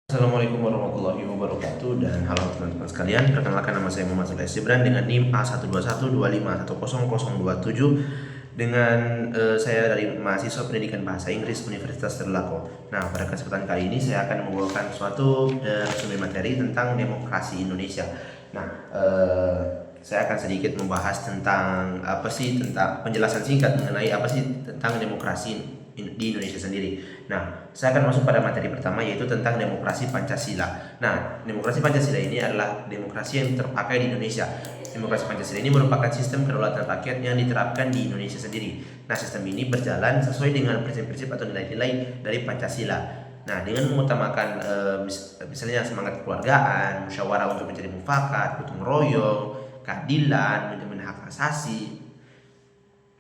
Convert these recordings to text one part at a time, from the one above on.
Assalamualaikum warahmatullahi wabarakatuh dan halo teman-teman sekalian. Perkenalkan, nama saya Muhammad Saleh Gibran dengan NIM A121251027 dengan saya dari mahasiswa pendidikan bahasa Inggris Universitas Trisakti. Nah, pada kesempatan kali ini saya akan membawakan suatu resume materi tentang demokrasi Indonesia. Nah, saya akan sedikit membahas tentang tentang penjelasan singkat mengenai apa sih tentang demokrasi di Indonesia sendiri. Nah, saya akan masuk pada materi pertama, yaitu tentang demokrasi Pancasila. Nah, demokrasi Pancasila ini adalah demokrasi yang terpakai di Indonesia. Demokrasi Pancasila ini merupakan sistem kedaulatan rakyat yang diterapkan di Indonesia sendiri. Nah, sistem ini berjalan sesuai dengan prinsip-prinsip atau nilai-nilai dari Pancasila. Nah, dengan mengutamakan misalnya semangat kekeluargaan, musyawarah untuk mencari mufakat, gotong royong, keadilan, menjamin hak asasi,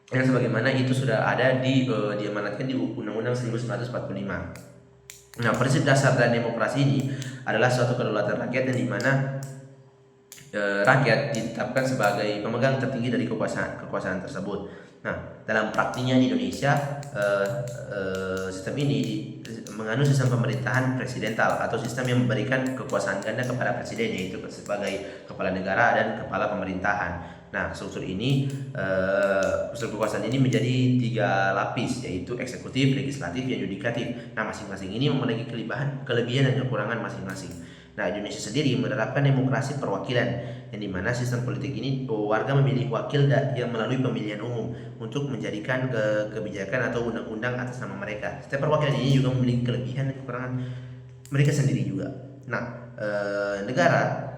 yang sebagaimana itu sudah ada diamanatkan di Undang-Undang 1945. Nah, prinsip dasar dan demokrasi ini adalah suatu kedaulatan rakyat yang dimana rakyat ditetapkan sebagai pemegang tertinggi dari kekuasaan tersebut. Nah, dalam praktiknya di Indonesia, sistem ini menganut sistem pemerintahan presidental atau sistem yang memberikan kekuasaan ganda kepada presiden, yaitu sebagai kepala negara dan kepala pemerintahan. Nah, struktur kekuasaan ini menjadi 3 lapis, yaitu eksekutif, legislatif, dan yudikatif. Nah, masing-masing ini memiliki kelebihan dan kekurangan masing-masing. Nah, Indonesia sendiri menerapkan demokrasi perwakilan, yang dimana sistem politik ini warga memilih wakil yang melalui pemilihan umum untuk menjadikan kebijakan atau undang-undang atas nama mereka. Setiap perwakilan ini juga memiliki kelebihan dan kekurangan mereka sendiri juga. Nah, negara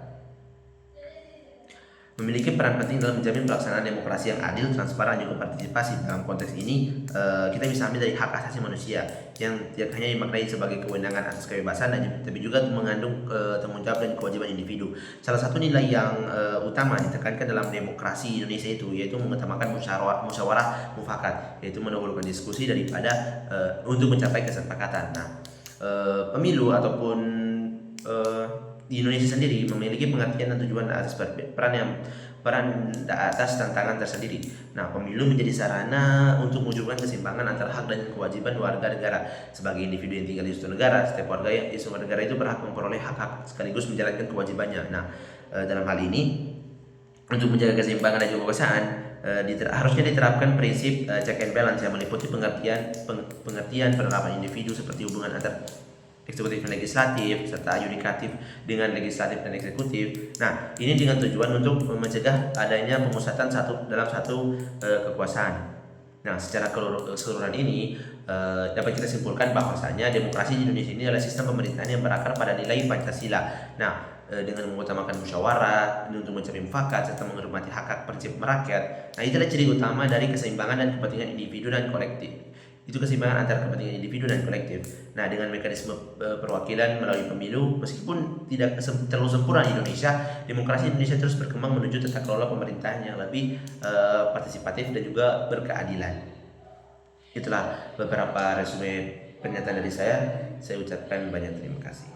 memiliki peran penting dalam menjamin pelaksanaan demokrasi yang adil, transparan, dan juga partisipasi. Dalam konteks ini, kita bisa ambil dari hak asasi manusia yang tidak hanya dimaknai sebagai kewenangan atas kebebasan, tapi juga mengandung tanggung jawab dan kewajiban individu. Salah satu nilai yang utama ditekankan dalam demokrasi Indonesia itu yaitu mengutamakan musyawarah mufakat, yaitu mendahulukan diskusi daripada untuk mencapai kesepakatan. Nah, pemilu ataupun di Indonesia sendiri memiliki pengertian dan tujuan atas peran atas tantangan tersendiri. Nah, pemilu menjadi sarana untuk mewujudkan keseimbangan antara hak dan kewajiban warga negara. Sebagai individu yang tinggal di suatu negara, setiap warga yang di suatu negara itu berhak memperoleh hak-hak sekaligus menjalankan kewajibannya. Nah, dalam hal ini untuk menjaga keseimbangan dan juga kekuasaan, harusnya diterapkan prinsip check and balance yang meliputi pengertian penerapan individu seperti hubungan antar eksekutif dan legislatif serta yudikatif dengan legislatif dan eksekutif. Nah, ini dengan tujuan untuk mencegah adanya pemusatan dalam satu kekuasaan. Nah, secara keseluruhan ini dapat kita simpulkan bahwasanya demokrasi di Indonesia ini adalah sistem pemerintahan yang berakar pada nilai Pancasila. Nah, dengan mengutamakan musyawarah untuk mencari mufakat serta menghormati hak-hak prinsip merakyat. Nah, itulah ciri utama dari keseimbangan dan kepentingan individu dan kolektif. Itu keseimbangan antara kepentingan individu dan kolektif. Nah, dengan mekanisme perwakilan melalui pemilu, meskipun tidak terlalu sempurna di Indonesia, demokrasi Indonesia terus berkembang menuju tata kelola pemerintahan yang lebih partisipatif dan juga berkeadilan. Itulah beberapa resume pernyataan dari saya. Saya ucapkan banyak terima kasih.